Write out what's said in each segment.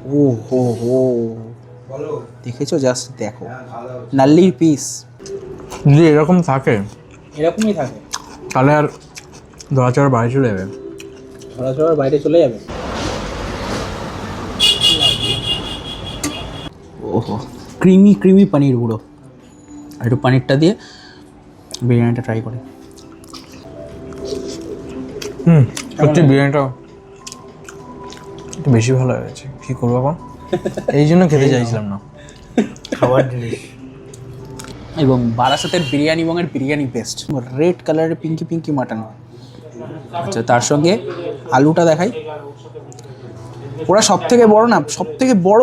ও হো হো, দেখেছো? জাস্ট দেখো, নাল্লির পিস যদি এরকম থাকে এরকমই থাকে, তাহলে আর দোয়াচড়ার বাড়ি চলে যাবে। ধরাচড়ার বাইরে চলে যাবে। ওহো, ক্রিমি ক্রিমি পনির গুঁড়ো। আর একটু পনিরটা দিয়ে বিরিয়ানিটা ট্রাই করে। সত্যি বিরিয়ানিটা একটু বেশি ভালো হয়েছে, কী করবো এখন? এই জন্য খেতে চাইছিলাম না, খাবার জিনিস। এবং বারাসাতের বিরিয়ানি এবং এর বিরিয়ানি বেস্ট, রেড কালারের পিঙ্কি পিঙ্কি মাটন। আচ্ছা, তার সঙ্গে আলুটা দেখাই। ওরা সব থেকে বড় না, সব থেকে বড়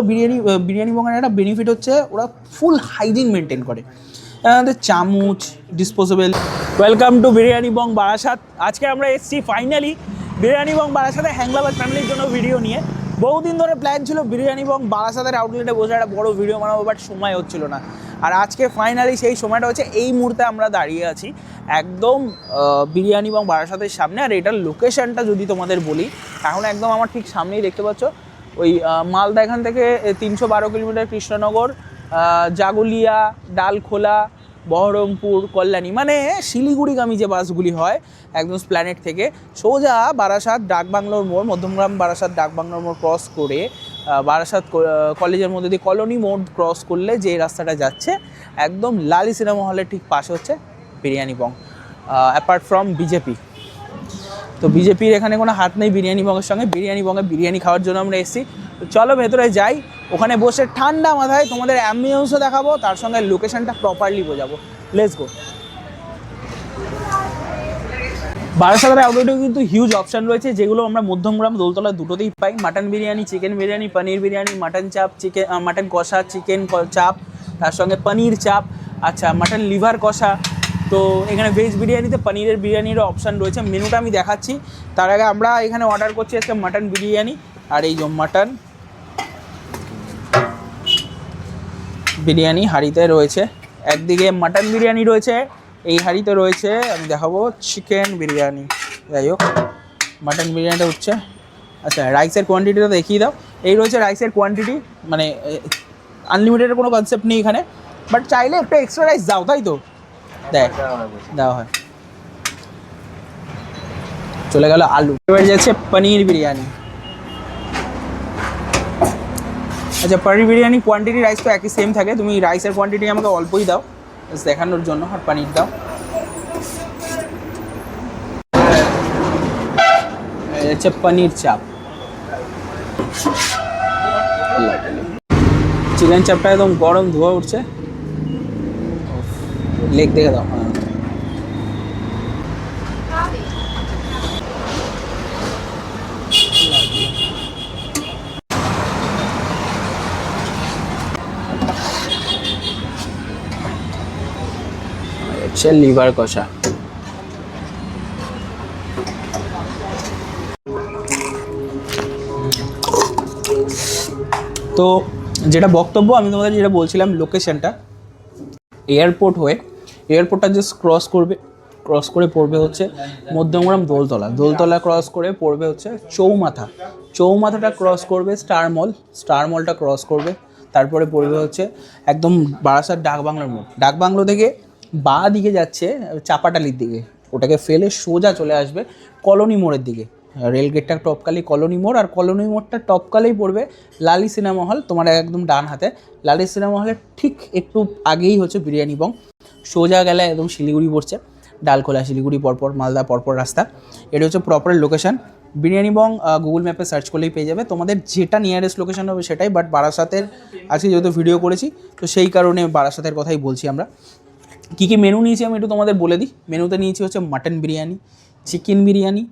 বিরিয়ানি বঙের একটা বেনিফিট হচ্ছে ওরা ফুল হাইজিন মেনটেন করে। আমাদের চামচ ডিসপোজেবল। ওয়েলকাম টু বিরিয়ানি বং বারাসাত। আজকে আমরা এসেছি ফাইনালি বিরিয়ানি বং বারাসাতে হ্যাংলাবাদ ফ্যামিলির জন্য ভিডিও নিয়ে। বহুদিন ধরে প্ল্যান ছিল বিরিয়ানি বং বারাসাতের আউটলেটে বসে একটা বড় ভিডিও বানাবো, বাট সময় হচ্ছিল না। আর আজকে ফাইনালি সেই সময়টা হচ্ছে, এই মুহূর্তে আমরা দাঁড়িয়ে আছি একদম বিরিয়ানি বং বারাসাতের সামনে। আর এটার লোকেশনটা যদি তোমাদের বলি, এখন একদম আমার ঠিক সামনেই দেখতে পাচ্ছ, ওই মালদা এখান থেকে 312 কিলোমিটার কৃষ্ণনগর, জাগুলিয়া, ডালখোলা, বহরমপুর, কল্যাণী, মানে শিলিগুড়িগামী যে বাসগুলি হয় একদম স্প্ল্যানেট থেকে সোজা বারাসাত ডাকবাংলোর মোড়, মধ্যমগ্রাম বারাসাত ডাকবাংলোর মোড় ক্রস করে বারাসাত কলেজের মধ্যে দিয়ে কলোনি মোড় ক্রস করলে যে রাস্তাটা যাচ্ছে, একদম লালি সিনেমা হলের ঠিক পাশে হচ্ছে বিরিয়ানি বং। অ্যাপার্ট ফ্রম বিজেপি, তো বিজেপির এখানে কোনো হাত নেই বিরিয়ানি বংয়ের সঙ্গে। বিরিয়ানি বঙ্গে বিরিয়ানি খাওয়ার জন্য আমরা এসেছি। তো চলো ভেতরে যাই, ওখানে বসে ঠান্ডা মাথায় তোমাদের অ্যাম্বিয়েন্সও দেখাবো, তার সঙ্গে লোকেশনটা প্রপারলি বোঝাবো। Let's go. বারাসাতের আউটলেটেও কিন্তু হিউজ অপশান রয়েছে, যেগুলো আমরা মধ্যমগ্রাম দোলতলা দুটোতেই পাই। Mutton biryani, chicken biryani, paneer biryani, mutton চাপ, মাটন কষা, চিকেন চাপ, তার সঙ্গে পনির চাপ, আচ্ছা মাটন লিভার কষা। তো এখানে ভেজ বিরিয়ানিতে পনিরের বিরিয়ানিরও অপশান রয়েছে। মেনুটা আমি দেখাচ্ছি, তার আগে আমরা এখানে অর্ডার করছি আজকে মাটন বিরিয়ানি। আর এই যে মাটন বিরিয়ানি হাঁড়িতে রয়েছে, একদিকে মাটন বিরিয়ানি রয়েছে, এই হাঁড়িতে রয়েছে আমি দেখাবো চিকেন বিরিয়ানি। যাই হোক, মাটন বিরিয়ানিটা উঠছে। আচ্ছা, রাইসের কোয়ান্টিটিটা দেখিয়ে দাও। এই রয়েছে রাইসের কোয়ান্টিটি, মানে আনলিমিটেডের কোনো কনসেপ্ট নেই এখানে, বাট চাইলে একটু এক্সট্রা রাইস দাও, তাই তো? দেখ, দেওয়া হয়। চলে গেল আলু। এবার যাচ্ছে পনির বিরিয়ানি। আচ্ছা, পনির বিরিয়ানি কোয়ান্টিটি রাইস তো একই সেম থাকে, তুমি রাইসের কোয়ান্টিটি আমাকে অল্পই দাও দেখানোর জন্য, আর পনির দাও। হচ্ছে পনির চাপ, চিকেন চাপটা একদম গরম ধোয়া উঠছে। লেগ দেখে দাও। হচ্ছে লিভার কষা। তো যেটা বক্তব্য, আমি তোমাদের যেটা বলছিলাম, লোকেশনটা এয়ারপোর্ট হয়ে, এয়ারপোর্টটা জাস্ট ক্রস করে পড়বে হচ্ছে মধ্যমগ্রাম দোলতলা ক্রস করে পড়বে হচ্ছে চৌমাথাটা ক্রস করবে স্টার মলটা ক্রস করবে, তারপরে পড়বে হচ্ছে একদম বারাসাত ডাকবাংলোর মোড়। ডাকবাংলো থেকে বাঁ দিকে যাচ্ছে চাপাটালির দিকে, ওটাকে ফেলে সোজা চলে আসবে কলোনি মোড়ের দিকে। রেলগেটটা টপকালি কলোনি মোড়, আর কলোনি মোড়টা টপকালেই পড়বে লালি সিনেমা হল, তোমার একদম ডান হাতে। লালি সিনেমা হলের ঠিক একটু আগেই হচ্ছে বিরিয়ানি বং। সোজা গেলে একদম শিলিগুড়ি পড়ছে, ডালখোলা শিলিগুড়ি পরপর, মালদা পরপর রাস্তা। এটা হচ্ছে প্রপার লোকেশন। বিরিয়ানি বং গুগল ম্যাপে সার্চ করলেই পেয়ে যাবে, তোমাদের যেটা নিয়ারেস্ট লোকেশন হবে সেটাই। বাট বারাসাতের আজকে যেহেতু ভিডিও করেছি, তো সেই কারণে বারাসাতের কথাই বলছি আমরা। কী কী মেনু নিয়েছি আমি একটু তোমাদের বলে দিই। মেনুতে নিয়েছি হচ্ছে mutton biryani, chicken biryani,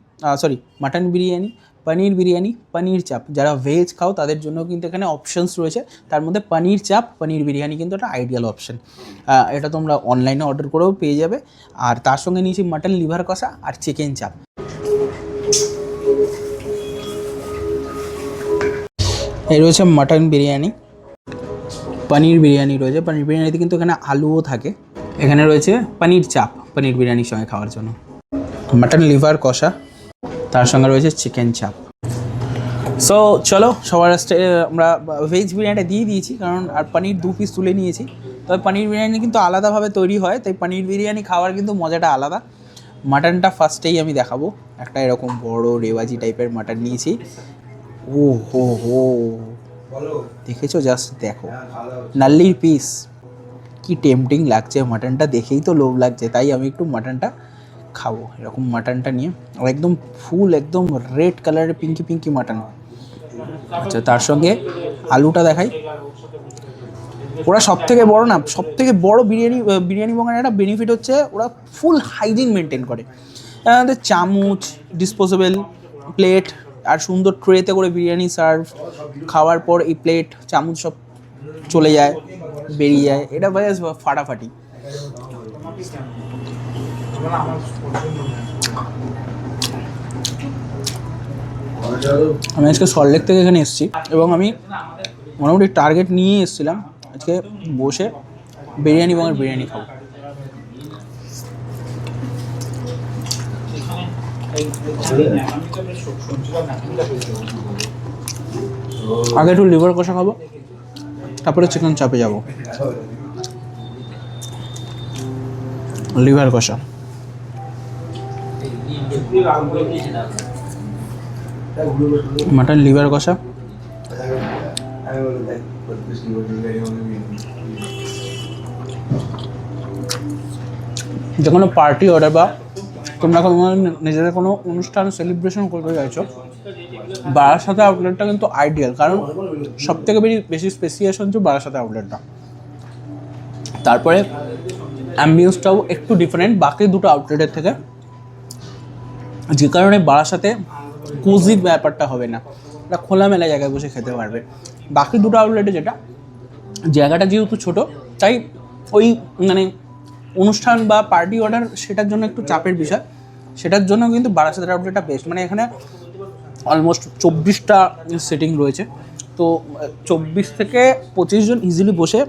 mutton biryani, paneer biryani, paneer chaap. যারা ভেজ খাও তাদের জন্য কিন্তু এখানে অপশানস রয়েছে, তার মধ্যে পনির চাপ, পনির বিরিয়ানি কিন্তু একটা আইডিয়াল অপশান। এটা তোমরা অনলাইনে অর্ডার করেও পেয়ে যাবে। আর তার সঙ্গে নিয়েছি মাটন লিভার কষা আর চিকেন চাপ। এই রয়েছে মাটন বিরিয়ানি, পনির বিরিয়ানি রয়েছে। পনির বিরিয়ানিতে কিন্তু এখানে আলুও থাকে। এখানে রয়েছে পনির চাপ, পনির বিরিয়ানির সঙ্গে খাওয়ার জন্য। মাটন লিভার কষা, তার সঙ্গে রয়েছে চিকেন চাপ। সো চলো সবার আমরা ভেজ বিরিয়ানিটা দিয়ে দিয়েছি, কারণ আর পনির 2 পিস তুলে নিয়েছি। তবে পনির বিরিয়ানি কিন্তু আলাদাভাবে তৈরি হয়, তাই পনির বিরিয়ানি খাওয়ার কিন্তু মজাটা আলাদা। মাটনটা ফার্স্টেই আমি দেখাবো, একটা এরকম বড় রেওয়াজি টাইপের মাটন নিয়েছি। ও হো হো, দেখেছো? জাস্ট দেখো নাল্লির পিস, কি টেম্পটিং লাগছে, মাটনটা দেখেই তো লোভ লাগছে, তাই আমি একটু মাটনটা খাবো। এরকম মাটনটা নিয়ে, আর একদম ফুল একদম রেড কালারের পিঙ্কি পিঙ্কি মাটন। আচ্ছা, তার সঙ্গে আলুটা দেখাই। ওরা সব থেকে বড় না, সব থেকে বড় বিরিয়ানি বাঙালির একটা বেনিফিট হচ্ছে ওরা ফুল হাইজিন মেনটেন করে। আমাদের চামচ, ডিসপোজেবল প্লেট আর সুন্দর ট্রেতে করে বিরিয়ানি সার্ভ, খাওয়ার পর এই প্লেট চামচ সব চলে যায়, বেরিয়ে যায়, এটা ব্যাস ফাটাফাটি। আমি আজকে সল্টলেক থেকে এখানে এসেছি এবং আমি মোটামুটি টার্গেট নিয়ে এসেছিলাম আজকে বসে বিরিয়ানি বাঙালির বিরিয়ানি খাবো। আগে একটু লিভার কষা খাবো, তারপরে চিকেন চাপে যাব। লিভার কষা, মাটন লিভার কষা, যে কোনো পার্টি অর্ডার বা তোমরা নিজেদের কোনো অনুষ্ঠান সেলিব্রেশন করতে চাইছো, বারাসাতে আউটলেটটা কিন্তু আইডিয়াল, কারণ সব থেকে বেশি স্পেসিয়াস হচ্ছে বারাসাতে আউটলেটটা। তারপরে অ্যাম্বিয়েন্সটাও একটু ডিফারেন্ট বাকি দুটো আউটলেটের থেকে, যে কারণে বারাসাতে কোজি ব্যাপারটা হবে না, এটা খোলামেলা জায়গায় বসে খেতে পারবে। বাকি দুটো আউটলেটে যেটা জায়গাটা যেহেতু ছোট, তাই ওই মানে অনুষ্ঠান বা পার্টি অর্ডার সেটার জন্য একটু চাপের বিষয়, সেটার জন্য কিন্তু বারাসাতের আউটলেটটা বেস্ট। মানে এখানে অলমোস্ট 24টা সিটিং রয়েছে, তো 24 থেকে 25 জন ইজিলি বসে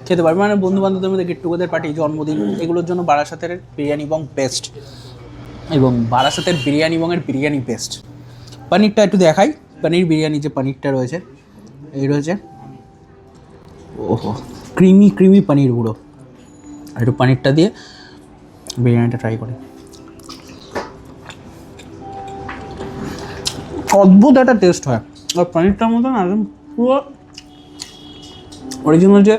খেতে পারবে। মানে বন্ধু বান্ধবদের মধ্যে গেট টুগেদার পার্টি, জন্মদিন, এগুলোর জন্য বারাসাতের বিরিয়ানি এবং বেস্ট, এবং বারাসাতের বিরিয়ানি এবং এর বিরিয়ানি বেস্ট। পনিরটা একটু দেখাই, পনির বিরিয়ানি যে পনিরটা রয়েছে, এই রয়েছে, ওহো ক্রিমি ক্রিমি পনির গুঁড়ো। একটু পনিরটা দিয়ে বিরিয়ানিটা ট্রাই করি। অদ্ভুত একটা টেস্ট হয়, আর পনিরটার মতন একদম পুরো অরিজিনাল যে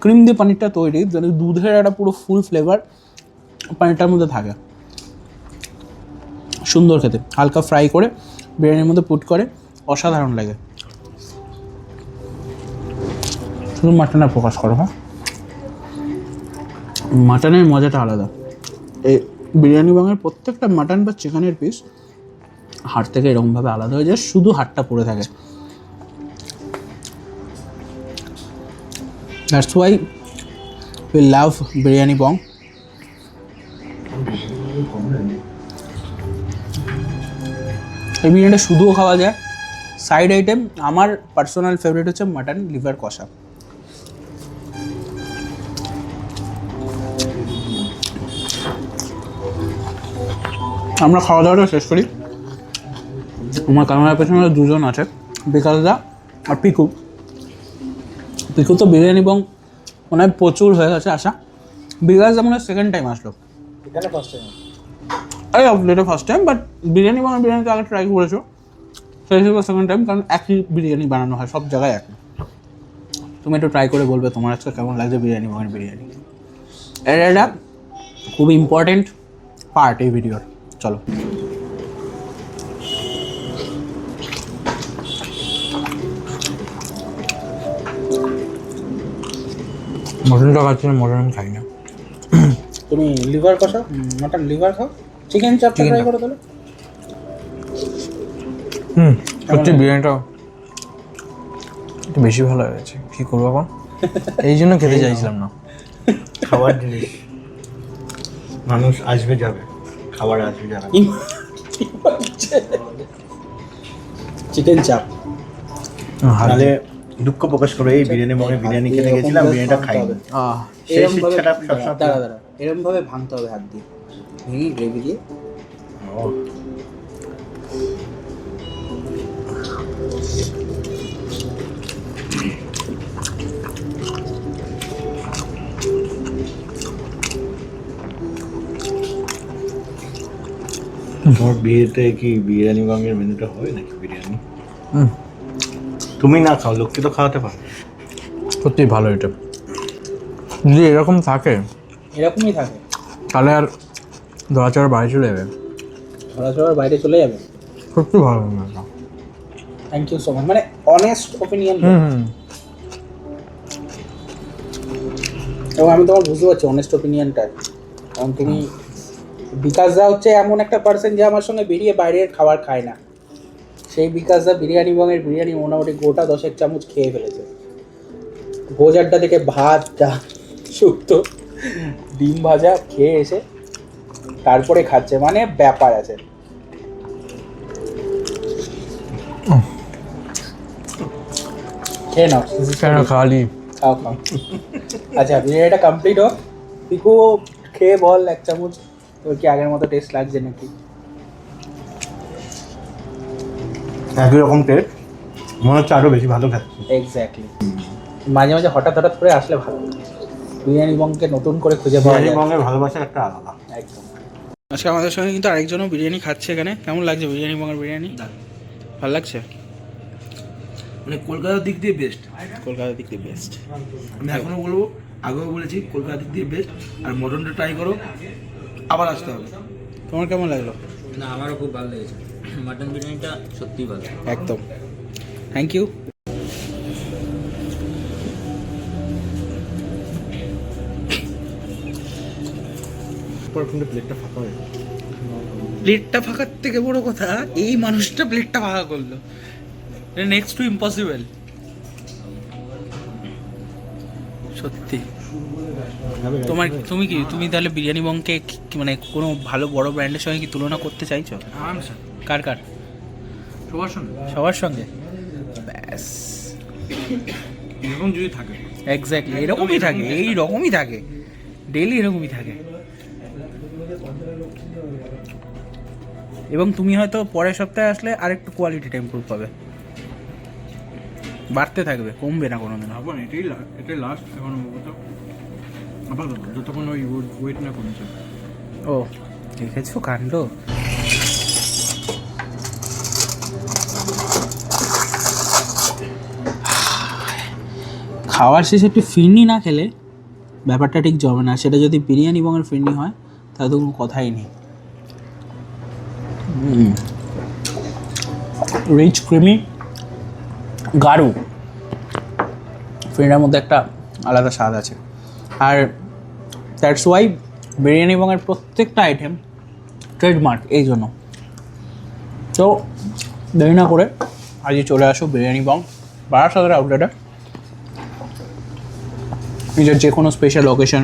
ক্রিম দিয়ে পনিরটা তৈরি, যেন দুধের একটা পুরো ফুল ফ্লেভার পনিরটার মধ্যে থাকে। সুন্দর খেতে, হালকা ফ্রাই করে বিরিয়ানির মধ্যে পুট করে, অসাধারণ লাগে। শুধু মাটনের ফোকাস করো, হ্যাঁ, মাটনের মজাটা আলাদা। এই বিরিয়ানি বাঙালির প্রত্যেকটা মাটন বা চিকেনের পিস হাড় থেকে এরকমভাবে আলাদা হয়ে যায়, শুধু হাড়টা পড়ে থাকে। That's why we love biryani bong. এই বিরিয়ানিটা শুধুও খাওয়া যায়, সাইড আইটেম আমার পার্সোনাল ফেভারিট হচ্ছে মাটন লিভার কষা। আমরা খাওয়া দাওয়াটা শেষ করি। আমার ক্যামেরার পেছনে দুজন আছে, বিকাশদা আর পিকু। পিকু তো বিরিয়ানি এবং মনে হয় প্রচুর হয়ে গেছে আসা। বিকাশদা মনে হয় সেকেন্ড টাইম আসলো, এই আউটলেটে ফার্স্ট টাইম, বাট বিরিয়ানি এবং বিরিয়ানিতে আগে ট্রাই করেছো, সেই হিসেবে সেকেন্ড টাইম, কারণ একই বিরিয়ানি বানানো হয় সব জায়গায় একই। তুমি একটু ট্রাই করে বলবে তোমার আজকে কেমন লাগছে বিরিয়ানি এবং বিরিয়ানি। এটা খুব ইম্পর্টেন্ট পার্ট এই ভিডিওর। চলো মটনটা খাচ্ছি না, মটন আমি খাই না। তুমি লিভার কষা, মাটন লিভার খাও, চিকেন চাপ ট্রাই করো তাহলে। সত্যি বিরিয়ানিটা একটু বেশি ভালো হয়েছে, কী করবো এখন, এই জন্য খেতে চাইছিলাম না। খাবার জিনিস, মানুষ আসবে যাবে, খাবার আসবে যাবে। চিকেন চাপ তাহলে দুঃখ প্রকাশ করে এই বিরিয়ানি মনে বিরিয়ানি খেতে গেছিলাম, বিরিয়ানিটা খাইনি। সেই শিক্ষাটা সবসময় দাঁড়া এরকম ভাবে ভাঙতে হবে, হাত দিয়ে ভেঙে গ্রেভি দিয়ে। তোমার বিয়েতে কি বিরিয়ানি বাঙের মেনুটা হবে নাকি বিরিয়ানি? হুম তুমি না খাও, লোককে তো খাওয়াতে পারো। সত্যি ভালো এটা, যদি এরকম থাকে এরকমই থাকে, তাহলে আর দোয়াচার বাড়ি চলে যাবে। সরাসরি বাইরে চলে যাবে। সত্যি ভালো রান্নাটা। থ্যাংক ইউ সো মাচ, মানে অনেস্ট ওপিনিয়ন। হুম এবং আমি তোমার বুঝতে পারছি অনেস্ট ওপিনিয়নটা, কারণ তুমি বিকাশদা হচ্ছে এমন একটা পার্সন যে আমার সঙ্গে বেরিয়ে বাইরের খাবার খায় না। সেই বিকাশদা বিরিয়ানি বঙের বিরিয়ানি মোটামুটি গোটা 10 চামচ খেয়ে ফেলেছে। ভোজ আড্ডা থেকে ভাত, ডাল, শুক্তো, ডিম ভাজা খেয়ে এসে তারপরে খাচ্ছে, মানে ব্যাপার আছে। খেয়ে নাও, কেন খালি খাও খাও। আচ্ছা বিরিয়ানিটা কমপ্লিট হোক, পিকু খেয়ে বল 1 চামচ তোর কি আগের মতো টেস্ট লাগছে নাকি? একই রকম টেস্ট, মনে হচ্ছে আরও বেশি ভালো খাচ্ছি। এক্স্যাক্টলি, মাঝে মাঝে হঠাৎ হঠাৎ করে আসলে ভালো, বিরিয়ানি বংকে নতুন করে খুঁজে পাওয়া বিরিয়ানি যায়। বাঙের ভালোবাসা একটা আলাদা। একদম। আজকে আমাদের সঙ্গে কিন্তু আরেকজনও বিরিয়ানি খাচ্ছে এখানে। কেমন লাগছে বিরিয়ানি বংয়ের বিরিয়ানি? ভালো লাগছে? মানে কলকাতার দিক দিয়ে বেস্ট। কলকাতার দিক দিয়ে বেস্ট। আমি এখনও বলবো, আগেও বলেছি, কলকাতার দিক দিয়ে বেস্ট। আর মটনটা ট্রাই করো, আবার আসতে হবে। তোমার কেমন লাগলো? না, আমারও খুব ভালো লেগেছে, মাটন বিরিয়ানিটা সত্যিই ভালো। একদম, থ্যাংক ইউ। প্লেটটা ফাঁকা হয়ে গেল। প্লেটটা ফাঁকার থেকে বড় কথা, এই মানুষটা প্লেটটা ফাঁকা করলো, নেক্সট টু ইম্পসিবল। সত্যি। তুমি তাহলে বিরিয়ানি বংকে মানে কোনো ভালো বড় ব্র্যান্ডের সঙ্গে কি তুলনা করতে চাইছো? আরামসে কার কার? সবার সঙ্গে সবার সঙ্গে? ব্যাস, এরকম যদি থাকে। এক্স্যাক্টলি এরকমই থাকে, এইরকমই থাকে, ডেইলি এরকমই থাকে। এবং তুমি হয়তো পরের সপ্তাহে আসলে আরেকটু কোয়ালিটিটা ইমপ্রুভ পাবে, বাড়তে থাকবে, কমবে না কোনোদিন। এখন এটাই লাস্ট এখন আপাতত, যতক্ষণ ওই ওয়েট না কমেছে। ও দেখেছো কাণ্ড। খাওয়ার শেষে একটু ফিরনি না খেলে ব্যাপারটা ঠিক জমে না। সেটা যদি বিরিয়ানি বঙের ফিরনি হয় তাহলে তো কোনো কথাই নেই। রিচ ক্রিমি গাঢ় ফিরনির মধ্যে একটা আলাদা স্বাদ আছে। আর দ্যাটস ওয়াই বিরিয়ানি বঙের প্রত্যেকটা আইটেম ট্রেডমার্ক এই জন্য। তো দেরি না করে আজই চলে আসো বিরিয়ানি বং বারাসাতের আউটলেটে। নিজের যে কোনো স্পেশাল অকেশন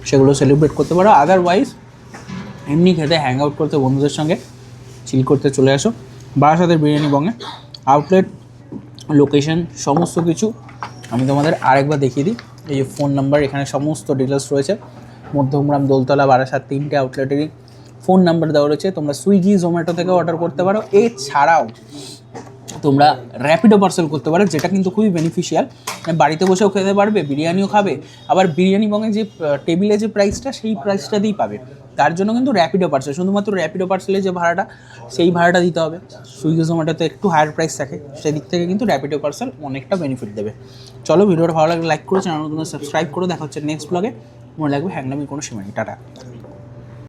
সেগুলো সেলিব্রেট করতে পারো, আদারওয়াইজ এমনি খেতে হ্যাং আউট করতে বন্ধুদের সঙ্গে চিল করতে চলে আসো বারাসাতের বিরিয়ানি বঙে। আউটলেট, লোকেশন, সমস্ত কিছু আমি তোমাদের আরেকবার দেখিয়ে দিই। এই যে ফোন নাম্বার, এখানে সমস্ত ডিটেলস রয়েছে। মধ্যমগ্রাম, দোলতলা, বারাসাত, 3টে আউটলেটেরই ফোন নাম্বার দেওয়া রয়েছে। তোমরা সুইগি, জোম্যাটো থেকে অর্ডার করতে পারো। এছাড়াও তোমরা র্যাপিডো পার্সেল করতে পারো, যেটা কিন্তু খুবই বেনিফিশিয়াল। বাড়িতে বসেও খেতে পারবে, বিরিয়ানিও খাবে, আবার বিরিয়ানি বঙে যে টেবিলে যে প্রাইসটা সেই প্রাইসটা দিয়েই পাবে। তার জন্য কিন্তু র্যাপিডো পার্সেল, শুধুমাত্র র্যাপিডো পার্সেলের যে ভাড়াটা সেই ভাড়াটা দিতে হবে। সুইগি জোম্যাটোতে একটু হায়ার প্রাইস থাকে, সেদিক থেকে কিন্তু র্যাপিডো পার্সেল অনেকটা বেনিফিট দেবে। চলো, ভিডিওটা ভালো লাগলে লাইক করো, চ্যানেল সাবস্ক্রাইব করো। দেখা হচ্ছে নেক্সট ব্লগে। মনে লাগবে হ্যাংলামি কোনো সীমা নেই। টাটা।